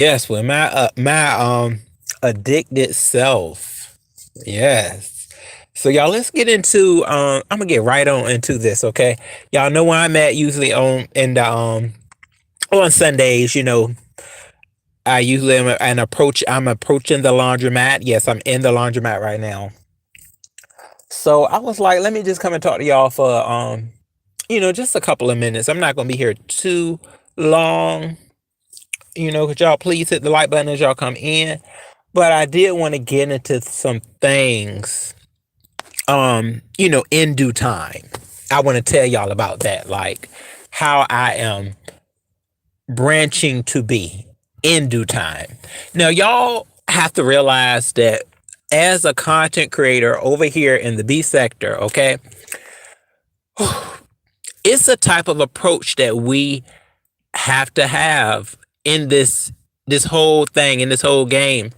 Yes, with my addicted self. Yes. So y'all, let's get into I'm gonna get right on into this, okay? Y'all know where I'm at usually on in the on Sundays, I usually I'm approaching the laundromat. Yes, I'm in the laundromat right now. So I was like, let me just come and talk to y'all for just a couple of minutes. I'm not gonna be here too long. Could y'all please hit the like button as y'all come in? But I did want to get into some things, in due time. I want to tell y'all about that, like how I am branching to be in due time. Now, y'all have to realize that as a content creator over here in the B sector, okay, it's a type of approach that we have to have in this whole thing, in this whole game,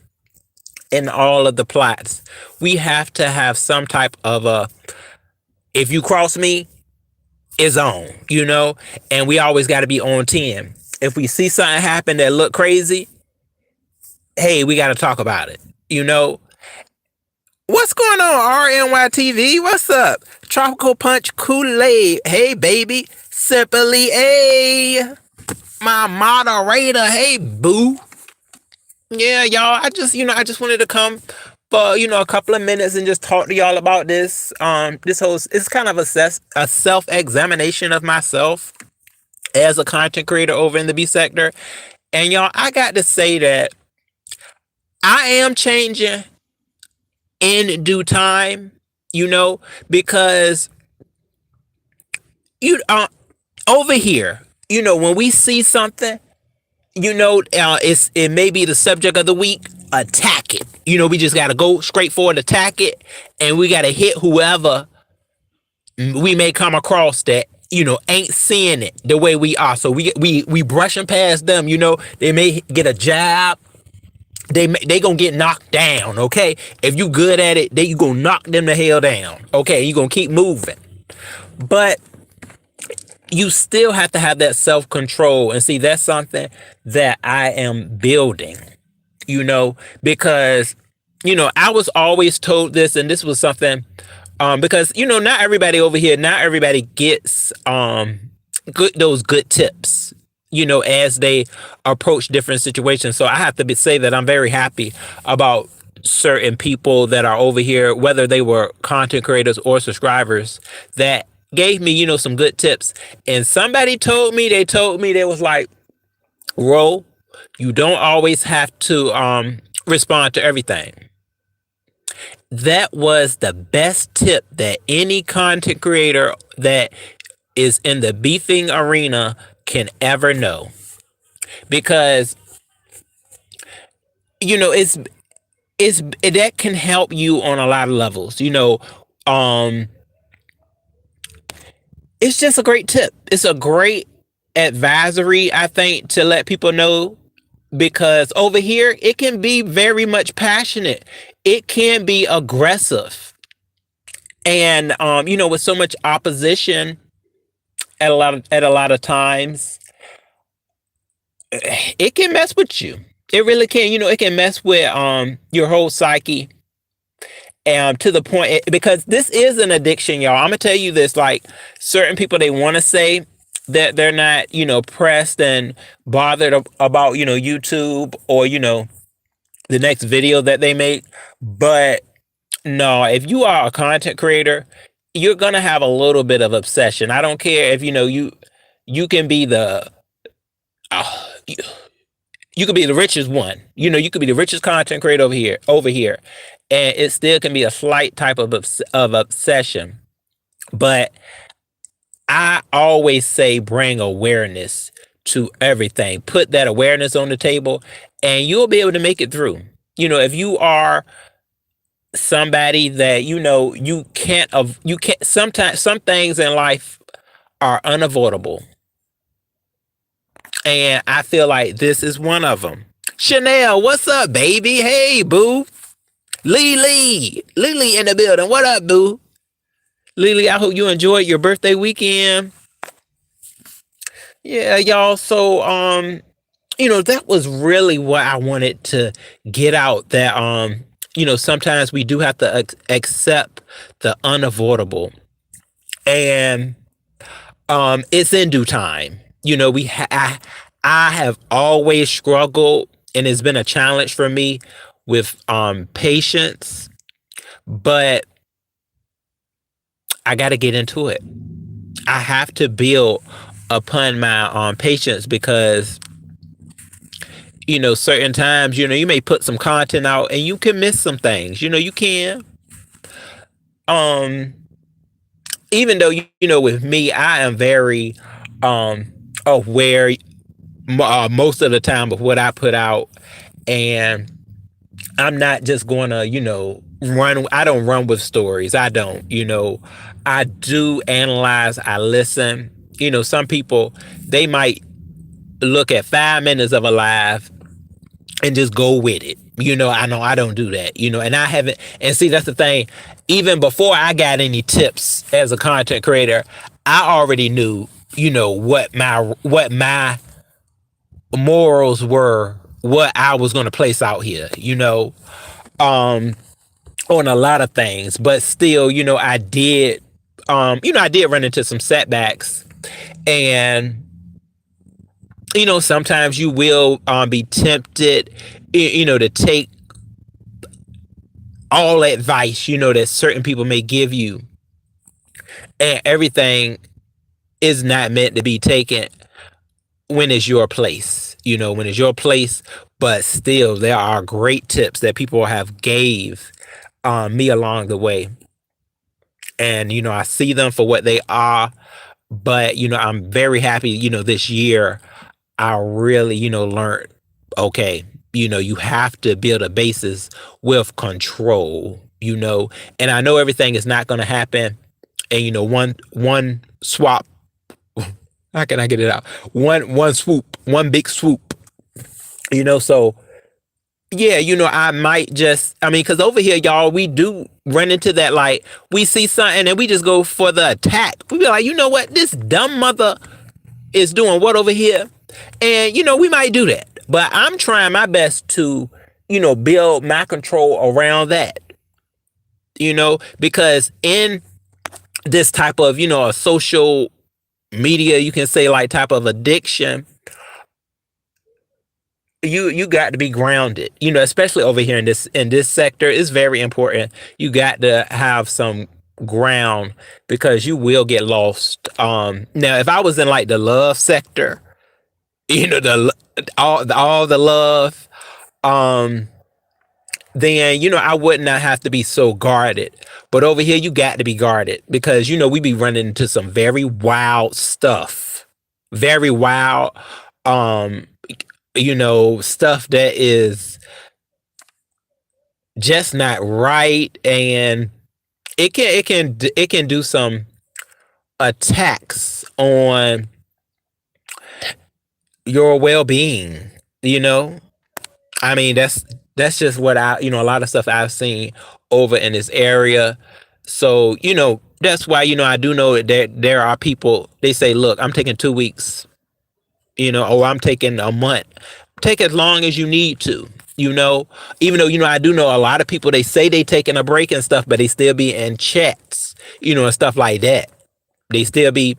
in all of the plots. We have to have some type of a, if you cross me, it's on, and we always got to be on 10. If we see something happen that look crazy, hey, we got to talk about it. What's going on, RNYTV? What's up? Tropical Punch Kool-Aid. Hey, baby. Simply A. My moderator. Hey, boo. Yeah, y'all. I just wanted to come for, a couple of minutes and just talk to y'all about this. This whole, it's kind of a self-examination of myself as a content creator over in the B sector. And y'all, I got to say that I am changing in due time, because you over here, when we see something, it may be the subject of the week, attack it. We just gotta go straight forward, attack it, and we gotta hit whoever we may come across that ain't seeing it the way we are. So we brushing past them. They may get a jab. They gonna get knocked down, okay? If you good at it, you gonna knock them the hell down, okay? You gonna keep moving, but you still have to have that self control. And see, that's something that I am building, because I was always told this, and this was something, because not everybody over here, not everybody gets those good tips, as they approach different situations. So I have to say that I'm very happy about certain people that are over here, whether they were content creators or subscribers, that gave me, some good tips. And somebody they was like, Ro, you don't always have to respond to everything. That was the best tip that any content creator that is in the beefing arena can ever know. Because it's that can help you on a lot of levels. Um it's just a great tip. It's a great advisory, I think, to let people know, because over here it can be very much passionate. It can be aggressive. And with so much opposition at a lot of times, it can mess with you. It really can. It can mess with your whole psyche, to the point, because this is an addiction, y'all. I'm gonna tell you this, like, certain people, they want to say that they're not pressed and bothered about YouTube, or the next video that they make. But no, if you are a content creator, you're gonna have a little bit of obsession. I don't care if you can be the you, you could be the richest one. You could be the richest content creator over here, and it still can be a slight type of obsession. But I always say, bring awareness to everything. Put that awareness on the table, and you'll be able to make it through. If you are somebody that you can't, sometimes some things in life are unavoidable, and I feel like this is one of them. Chanel, what's up, baby? Hey, boo. Lily in the building. What up, boo? Lily, I hope you enjoyed your birthday weekend. Yeah, y'all. So that was really what I wanted to get out, that sometimes we do have to accept the unavoidable, and it's in due time. I have always struggled, and it's been a challenge for me with patience, but I got to get into it. I have to build upon my patience, because certain times, you may put some content out and you can miss some things. You can. Um, Even though with me, I am very aware most of the time of what I put out, and I'm not just gonna run. I don't run with stories. I don't. I do analyze. I listen. Some people, they might look at 5 minutes of a live and just go with it. I know I don't do that, and I haven't. And see, that's the thing. Even before I got any tips as a content creator, I already knew, what my morals were, what I was going to place out here, um, on a lot of things. But still, I did run into some setbacks, and sometimes you will be tempted, to take all advice, that certain people may give you, and everything is not meant to be taken when it's your place, when it's your place. But still, there are great tips that people have gave me along the way. And, I see them for what they are. But, I'm very happy, this year I really, learned, okay, you have to build a basis with control, and I know everything is not going to happen. And, one swap, how can I get it out? One swoop, one big swoop, so yeah, I might just, I mean, because over here, y'all, we do run into that. Like, we see something and we just go for the attack. We be like, you know what? This dumb mother is doing what over here? And, we might do that. But I'm trying my best to, build my control around that, because in this type of, a social media, you can say, like, type of addiction, you got to be grounded, especially over here in this sector. It's very important. You got to have some ground, because you will get lost. Now, if I was in, like, the love sector, the all the love, um then I would not have to be so guarded. But over here, you got to be guarded, because we be running into some very wild stuff, very wild, um stuff that is just not right, and it can do some attacks on your well-being. you know I mean, that's just what a lot of stuff I've seen over in this area. So, that's why, I do know that there are people, they say, look, I'm taking 2 weeks, or I'm taking a month. Take as long as you need to, even though, I do know a lot of people, they say they taking a break and stuff, but they still be in chats, and stuff like that. They still be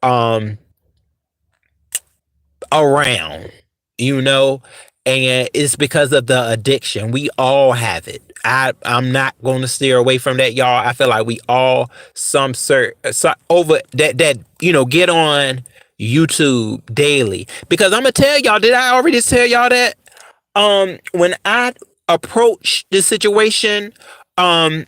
um around, you know, and it's because of the addiction. We all have it. I'm not going to steer away from that, y'all. I feel like we all over that get on YouTube daily, because I'm gonna tell y'all. Did I already tell y'all that when I approach this situation, um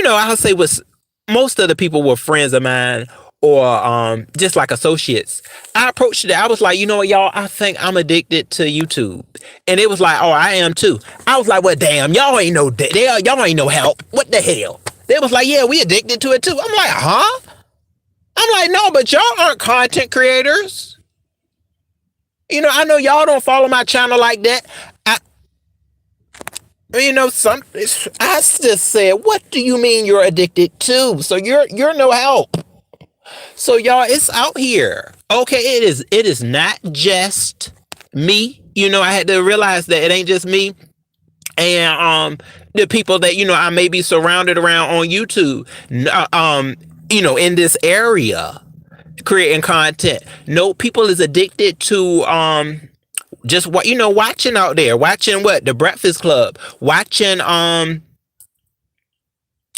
I'll say was most of the people were friends of mine, or just like associates. I approached it. I was like, you know what, y'all, I think I'm addicted to YouTube. And it was like, oh, I am too. I was like, well, damn, y'all ain't y'all ain't no help. What the hell? They was like, yeah, we addicted to it too. I'm like, huh? I'm like, no, but y'all aren't content creators. I know y'all don't follow my channel like that. I just said, what do you mean you're addicted to? So you're no help. So y'all, it's out here. Okay, it is not just me. I had to realize that it ain't just me, and the people that I may be surrounded around on YouTube, in this area creating content. No, people is addicted to just what watching out there, watching what the Breakfast Club, watching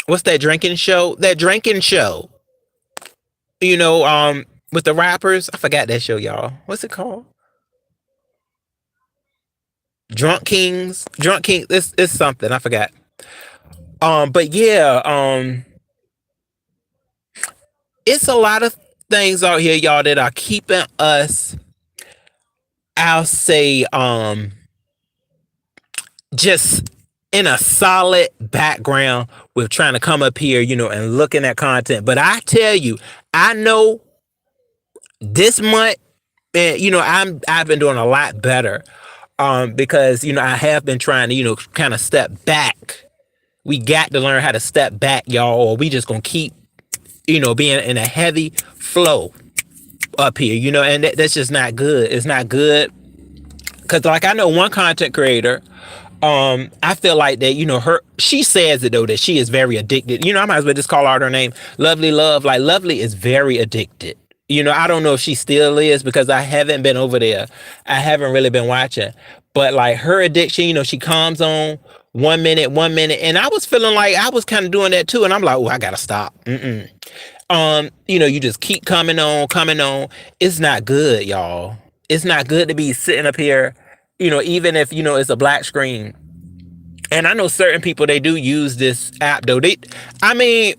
what's that drinking show? That drinking show, with the rappers. I forgot that show, y'all. What's it called? Drunk Kings. Drunk King. It's something I forgot. But yeah, it's a lot of things out here, y'all, that are keeping us, I'll say, just in a solid background with trying to come up here, and looking at content. But I tell you, I know this month, and I've been doing a lot better. Because I have been trying to kind of step back. We got to learn how to step back, y'all, or we just gonna keep being in a heavy flow up here, and that's just not good. It's not good, because like I know one content creator, I feel like that she says it though, that she is very addicted. I might as well just call out her name, Lovely Love. Like, Lovely is very addicted. I don't know if she still is, because I haven't been over there. I haven't really been watching. But like her addiction, she comes on 1 minute. And I was feeling like I was kind of doing that too. And I'm like, oh, I gotta stop. You just keep coming on. It's not good, y'all. It's not good to be sitting up here, even if it's a black screen. And I know certain people, they do use this app though. I mean,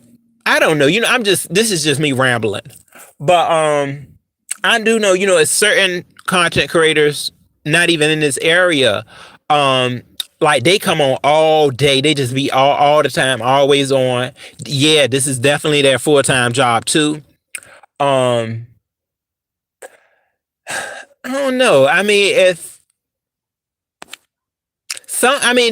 I don't know. This is just me rambling. But I do know, it's certain content creators, not even in this area, like they come on all day. They just be all the time, always on. Yeah, this is definitely their full-time job too. I don't know. I mean,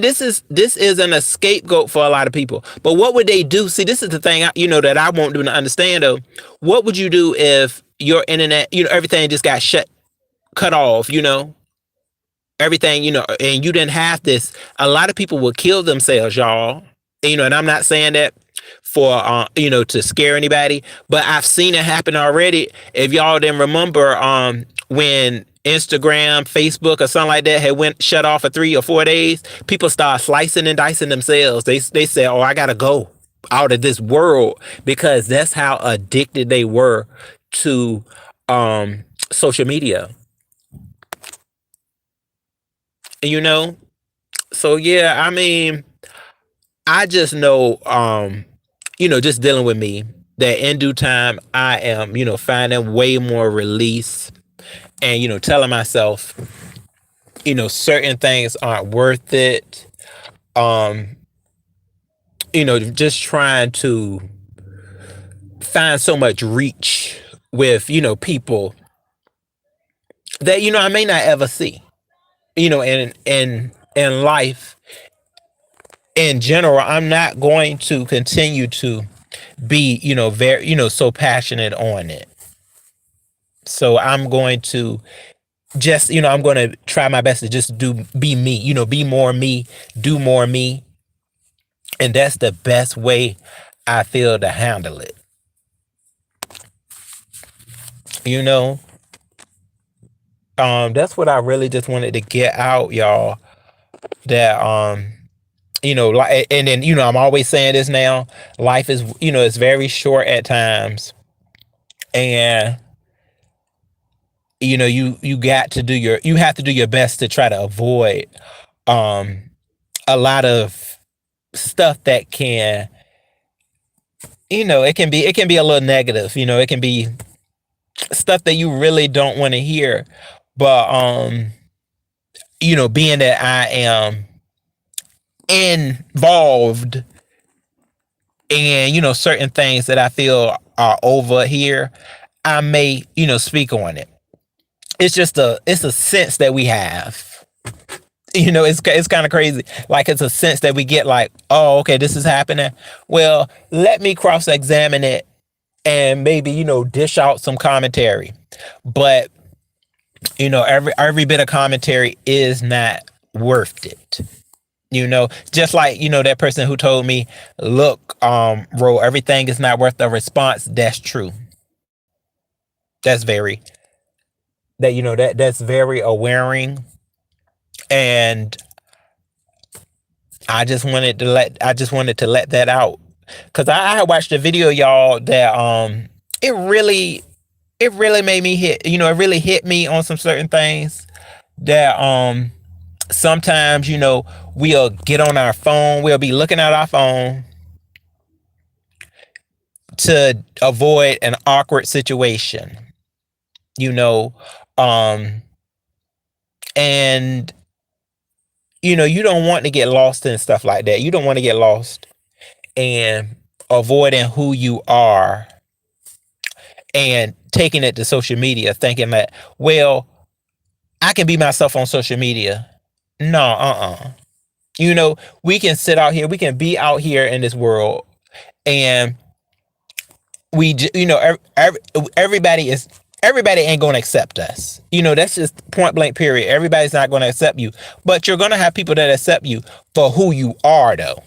this is an scapegoat for a lot of people. But what would they do? See, this is the thing, that I won't do to understand though. What would you do if your internet, everything just got cut off, everything, and you didn't have this? A lot of people would kill themselves, y'all. And I'm not saying that for, to scare anybody, but I've seen it happen already. If y'all didn't remember, when Instagram, Facebook, or something like that had went shut off for 3 or 4 days, people start slicing and dicing themselves. They said, oh, I gotta go out of this world, because that's how addicted they were to social media. So yeah, I mean, I just know, just dealing with me, that in due time I am, finding way more release, and telling myself, certain things aren't worth it. Just trying to find so much reach with people that I may not ever see, in life in general. I'm not going to continue to be very so passionate on it. So I'm going to just, I'm going to try my best to just be me, be more me, do more me. And that's the best way I feel to handle it. That's what I really just wanted to get out, y'all. That, like, and then, I'm always saying this now, life is, it's very short at times. And you got to you have to do your best to try to avoid a lot of stuff that can, it can be a little negative. It can be stuff that you really don't want to hear. But being that I am involved in certain things that I feel are over here, I may speak on it. It's a sense that we have. It's kind of crazy. Like, it's a sense that we get, like, oh, okay, this is happening. Well, let me cross-examine it and maybe, dish out some commentary. But Every bit of commentary is not worth it. Just like, that person who told me, look, Ro, everything is not worth a response. That's true. That's very that's very awareing. And I just wanted to let that out. Cause I watched a video, y'all, that it really it really made me hit, it really hit me on some certain things that sometimes, we'll get on our phone, we'll be looking at our phone to avoid an awkward situation, you know, um, and you don't want to get lost in stuff like that. You don't want to get lost and avoiding who you are and taking it to social media, thinking that, well, I can be myself on social media. No, we can sit out here, we can be out here in this world, and everybody is everybody ain't going to accept us. That's just point blank period. Everybody's not going to accept you, but you're going to have people that accept you for who you are, though.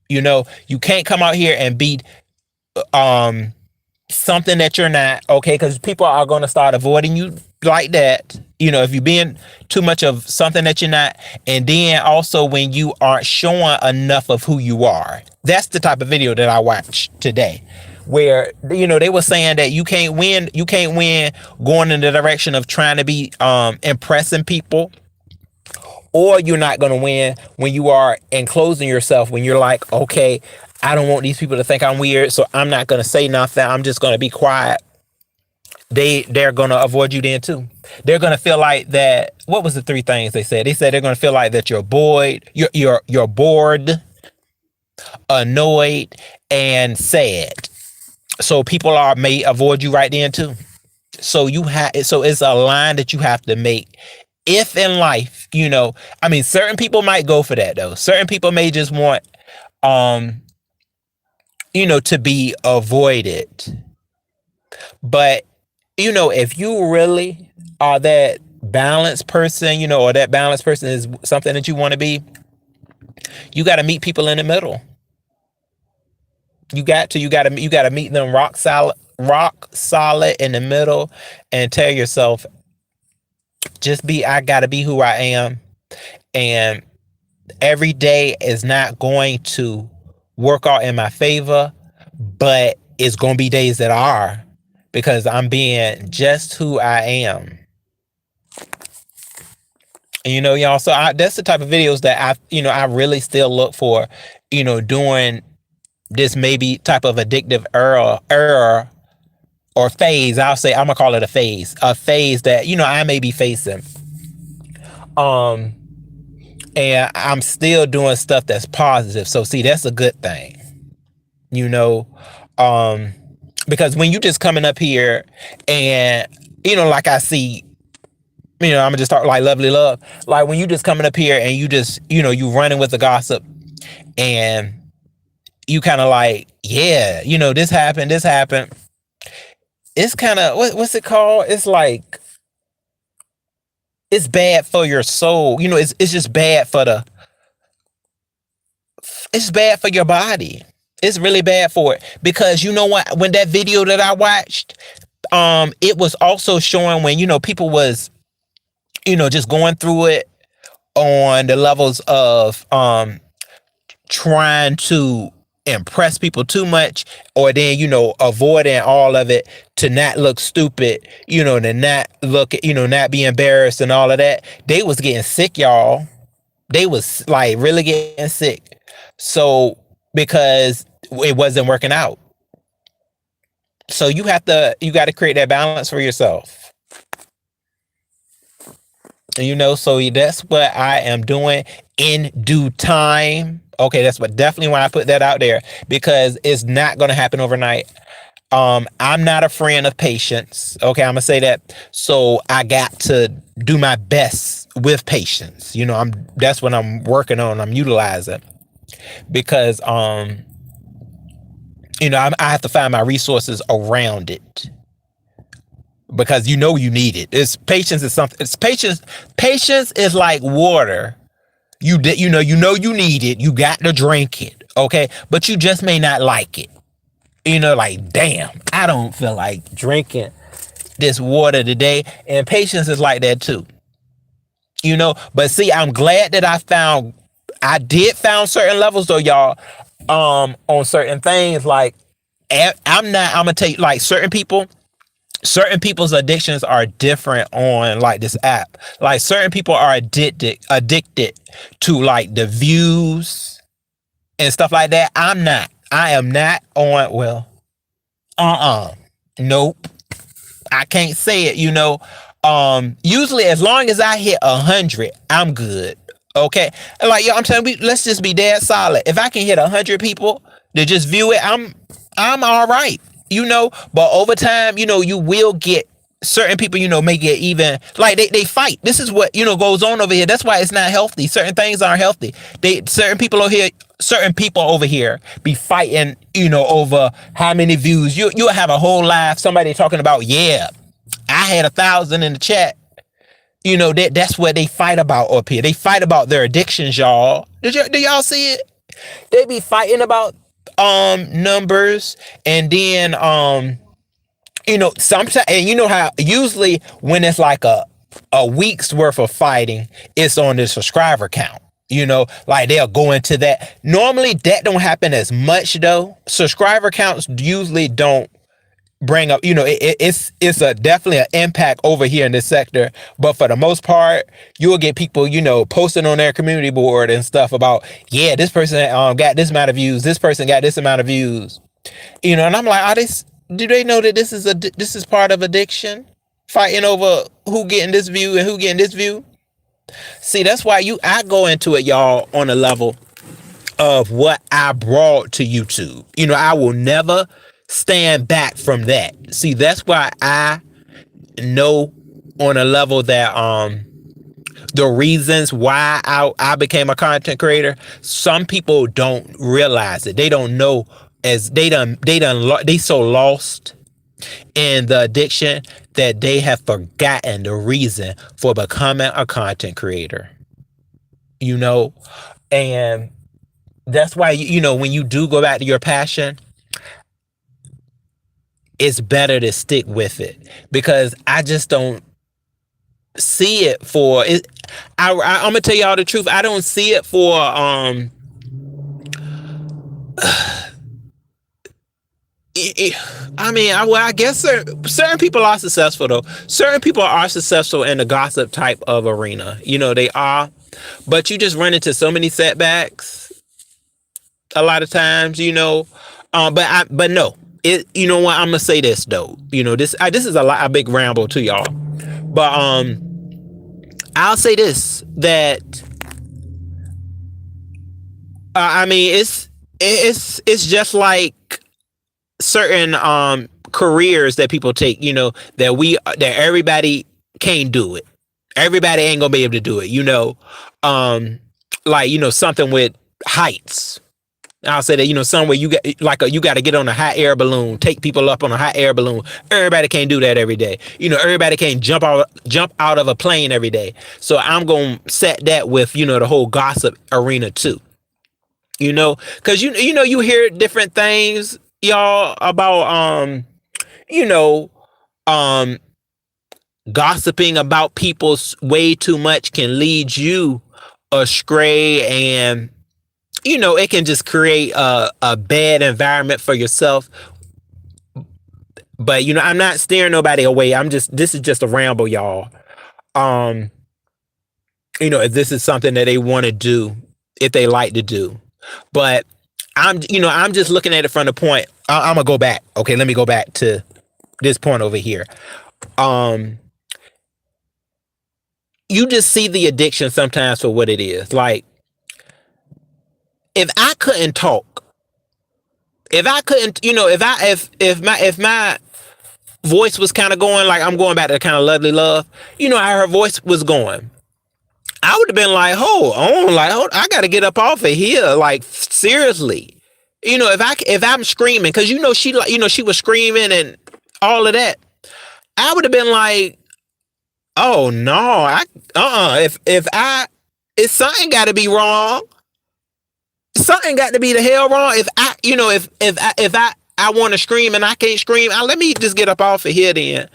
You can't come out here and be um something that you're not, okay, because people are going to start avoiding you like that, if you're being too much of something that you're not. And then also when you aren't showing enough of who you are. That's the type of video that I watched today, where they were saying that you can't win going in the direction of trying to be impressing people, or you're not going to win when you are enclosing yourself, when you're like, okay, I don't want these people to think I'm weird, so I'm not going to say nothing, I'm just going to be quiet. They're going to avoid you then too. They're going to feel like that. What was the three things they said? They said they're going to feel like that you're bored, annoyed, and sad. So people may avoid you right then too. So it's a line that you have to make. If in life, certain people might go for that though. Certain people may just want to be avoided. But if you really are that balanced person, or that balanced person is something that you want to be, you got to meet people in the middle. You got to meet them rock solid in the middle, and tell yourself, I got to be who I am. And every day is not going to work out in my favor, but it's going to be days that are, because I'm being just who I am. And, y'all, so that's the type of videos that I really still look for, during this maybe type of addictive era or phase. I'll say, I'm gonna call it a phase that, I may be facing. Um, and I'm still doing stuff that's positive. So see, that's a good thing, you know, um, because when you just coming up here and, like I see, I'm gonna just start like Lovely Love. Like when you just coming up here and you just, you running with the gossip, and you kind of like, yeah, this happened, this happened. It's kind of, what's it called? It's like, it's bad for your soul. It's just bad it's bad for your body. It's really bad for it, because you know what? When that video that I watched, it was also showing when, people was, just going through it on the levels of, trying to impress people too much, or then, avoiding all of it to not look stupid, to not look, not be embarrassed and all of that. They was getting sick, y'all. They was like really getting sick. So, because it wasn't working out. So you got to create that balance for yourself. And, so that's what I am doing in due time. Okay, that's what definitely why I put that out there, because it's not going to happen overnight. I'm not a friend of patience. Okay, I'm gonna say that. So I got to do my best with patience. That's what I'm working on. I'm utilizing, because I have to find my resources around it. because you know you need it. It's patience is something. It's patience. Patience is like water. You know you need it. You got to drink it. Okay, but you just may not like it. Like, damn, I don't feel like drinking this water today. And patience is like that too. But see, I'm glad that I did found certain levels though, y'all, on certain things. Like, I'm gonna tell you, like, certain people's addictions are different on like this app. Like, certain people are addicted to like the views and stuff like that. I am not on, well, nope. I can't say it, usually as long as I hit 100, I'm good. Okay. Like, yo, I'm telling you, let's just be dead solid. If I can hit 100 people to just view it, I'm all right. But over time, you will get certain people, may get even like they fight. This is what, goes on over here. That's why it's not healthy. Certain things aren't healthy. Certain people over here be fighting, over how many views. You'll have a whole live, somebody talking about, yeah, I had 1,000 in the chat. That's what they fight about up here. They fight about their addictions, y'all. Do y'all see it? They be fighting about numbers, and then sometimes, and you know how usually when it's like a week's worth of fighting, it's on the subscriber count. Like, they'll go into that. Normally that don't happen as much though. Subscriber counts usually don't bring up, it's a definitely an impact over here in this sector. But for the most part, you'll get people, posting on their community board and stuff about, yeah, this person got this amount of views, this person got this amount of views, and I'm like, do they know that this is part of addiction, fighting over who getting this view and who getting this view? See, that's why I go into it, y'all, on a level of what I brought to YouTube. I will never stand back from that. See, that's why I know on a level that the reasons why I became a content creator, some people don't realize it. They don't know, as they so lost in the addiction that they have forgotten the reason for becoming a content creator. And that's why when you do go back to your passion, it's better to stick with it, because I just don't see it for it. I'm gonna tell y'all the truth. I don't see it for I guess certain people are successful though. Certain people are successful in the gossip type of arena. They are, but you just run into so many setbacks a lot of times. But no. You know what? I'm gonna say this though. This is a big ramble to y'all, but I'll say this, that it's just like certain careers that people take. That everybody can't do it. Everybody ain't gonna be able to do it. Like something with heights. I'll say that, somewhere you got to get on a hot air balloon, take people up on a hot air balloon. Everybody can't do that every day. Everybody can't jump out of a plane every day. So I'm going to set that with, the whole gossip arena too. Cause you hear different things, y'all, about, gossiping about people way too much can lead you astray, and it can just create a bad environment for yourself. But I'm not steering nobody away. This is just a ramble, y'all. If this is something that they want to do, if they like to do. But I'm just looking at it from the point. I'm gonna go back. Okay, let me go back to this point over here. You just see the addiction sometimes for what it is. Like, if I couldn't talk, if my voice was kind of going, like I'm going back to kind of Lovely Love, how her voice was going, I would have been like, hold on, I got to get up off of here, like, seriously. If I'm screaming, because she was screaming and all of that, I would have been like, oh no, if something got to be wrong, something got to be the hell wrong. If I, if I want to scream and I can't scream, let me just get up off of here. Then,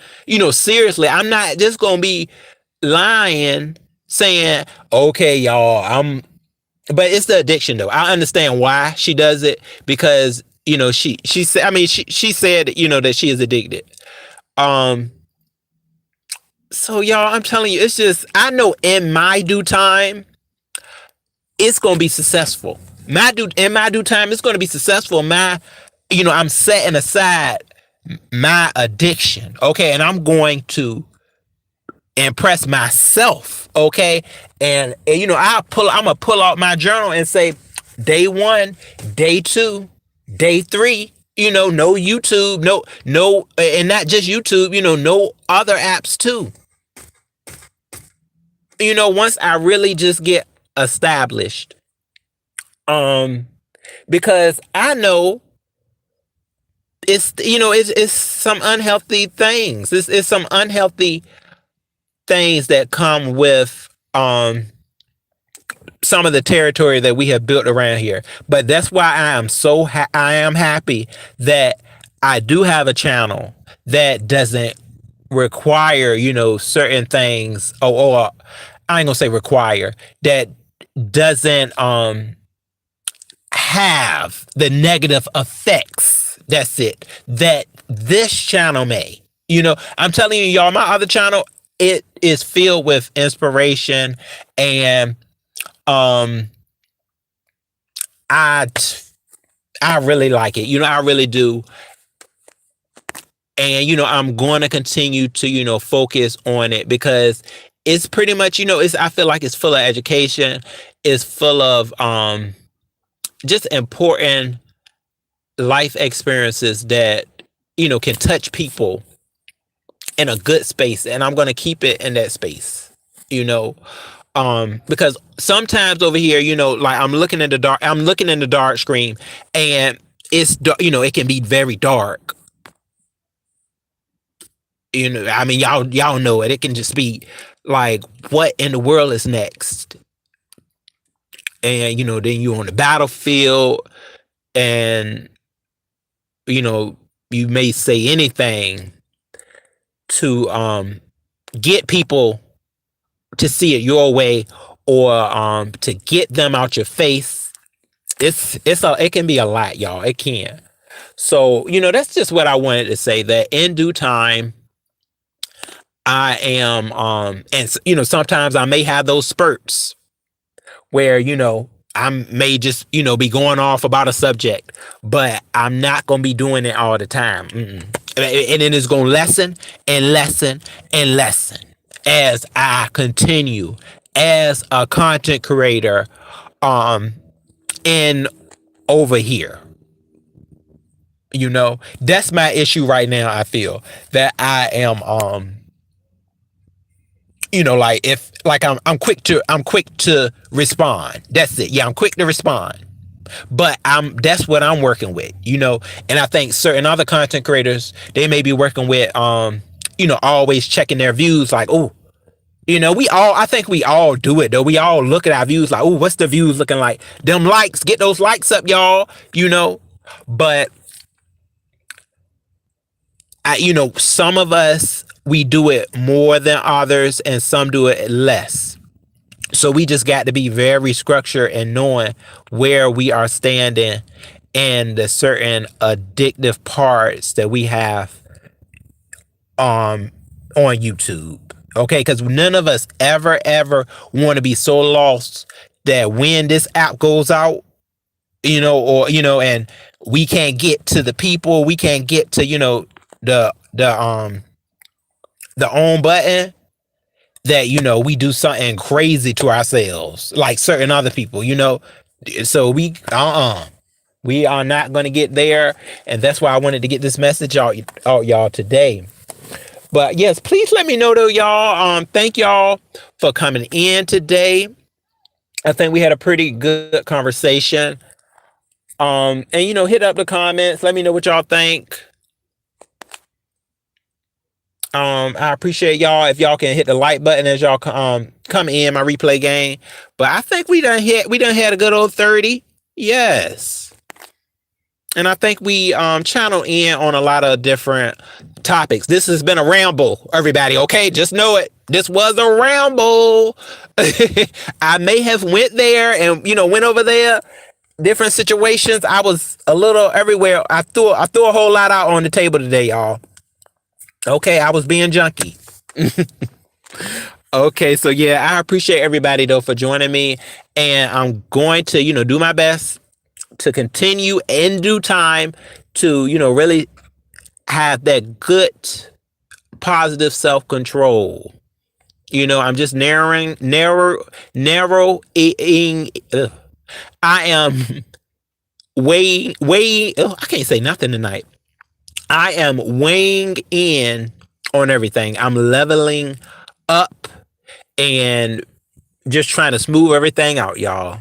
seriously, I'm not just gonna be lying saying, okay, y'all, but it's the addiction though. I understand why she does it because she said. I mean, she said that she is addicted. Um. So y'all, I'm telling you, it's just I know in my due time, it's gonna be successful. In my due time, it's gonna be successful. I'm setting aside my addiction, okay, and I'm going to impress myself, okay, and I'm gonna pull out my journal and say, day one, day two, day three. No YouTube, no, and not just YouTube. No other apps too. Once I really just get established, because I know it's some unhealthy things. It's some unhealthy things that come with some of the territory that we have built around here. But that's why I am happy that I do have a channel that doesn't require certain things. Or I ain't gonna say require, that doesn't have the negative effects, that's it, that this channel may. I'm telling you, y'all, my other channel, it is filled with inspiration, and I really like it. I really do. And I'm going to continue to focus on it because it's pretty much I feel like it's full of education. It's full of just important life experiences that can touch people in a good space, and I'm going to keep it in that space. Because sometimes over here, like I'm looking in the dark screen, and it's it can be very dark. I mean, y'all know it. It can just be like, what in the world is next? And then you're on the battlefield, and you may say anything to get people to see it your way, or to get them out your face. It can be a lot, y'all. It can. So that's just what I wanted to say, that in due time I am and sometimes I may have those spurts where I may just be going off about a subject, but I'm not gonna be doing it all the time. And then it's gonna lessen and lessen and lessen as I continue as a content creator in over here. That's my issue right now. I feel that I am like, if like I'm quick to respond. That's it. Yeah, I'm quick to respond. But that's what I'm working with, and I think certain other content creators, they may be working with always checking their views, like, oh, I think we all do it though. We all look at our views like, oh, what's the views looking like? Them likes, get those likes up, y'all, but some of us, we do it more than others, and some do it less. So we just got to be very structured and knowing where we are standing and the certain addictive parts that we have on YouTube. Okay, because none of us ever want to be so lost that when this app goes out, and we can't get to the people, we can't get to the on button, that we do something crazy to ourselves like certain other people. So we are not going to get there, and that's why I wanted to get this message out y'all today. But yes, please let me know though, y'all. Thank y'all for coming in today. I think we had a pretty good conversation. And hit up the comments, let me know what y'all think. I appreciate y'all if y'all can hit the like button as y'all come in my replay game. But I think we done had a good old 30. Yes. And I think we channel in on a lot of different topics. This has been a ramble, everybody. Okay, just know it. This was a ramble. I may have went there and went over there, different situations. I was a little everywhere. I threw a whole lot out on the table today, y'all. Okay, I was being junky. Okay, so yeah, I appreciate everybody though for joining me, and I'm going to do my best to continue in due time to really have that good positive self-control. I'm just narrowing. I am weighing. I can't say nothing tonight. I am weighing in on everything. I'm leveling up and just trying to smooth everything out, y'all.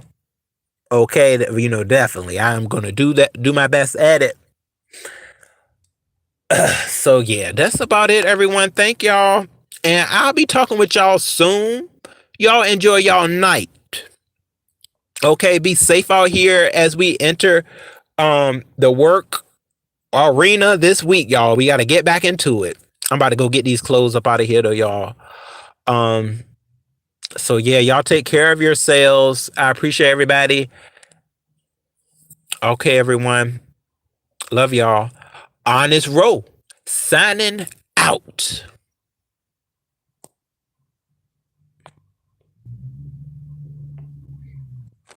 Okay, definitely. I am gonna do my best at it. So yeah, that's about it, everyone. Thank y'all. And I'll be talking with y'all soon. Y'all enjoy y'all night. Okay, be safe out here as we enter the work arena this week, y'all. We gotta get back into it. I'm about to go get these clothes up out of here though, y'all. So yeah, y'all take care of yourselves. I appreciate everybody. Okay, everyone. Love y'all. Honest Row signing out.